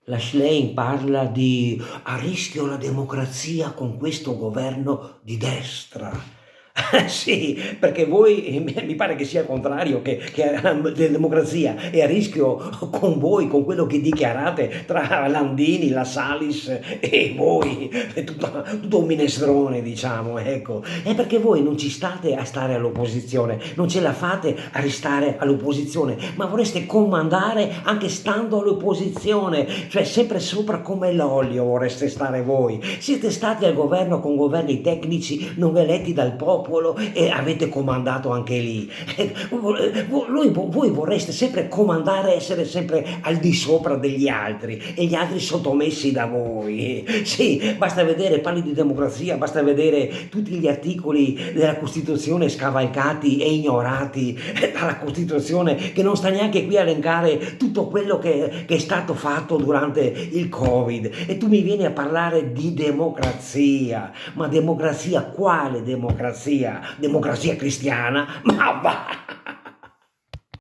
La Schlein parla di "a rischio la democrazia con questo governo di destra". Sì, perché voi mi pare che sia il contrario, che la democrazia è a rischio con voi, con quello che dichiarate tra Landini, la Salis e voi, è tutto un minestrone diciamo, ecco. È perché voi non ci state a stare all'opposizione, non ce la fate a restare all'opposizione, ma vorreste comandare anche stando all'opposizione, cioè sempre sopra come l'olio vorreste stare voi. Siete stati al governo con governi tecnici non eletti dal popolo e avete comandato anche lì. Voi vorreste sempre comandare, essere sempre al di sopra degli altri e gli altri sottomessi da voi. Sì, basta vedere, parli di democrazia, basta vedere tutti gli articoli della Costituzione scavalcati e ignorati dalla Costituzione, che non sta neanche qui a elencare tutto quello che è stato fatto durante il Covid. E tu mi vieni a parlare di democrazia. Ma democrazia quale democrazia? Democrazia cristiana? Ma va!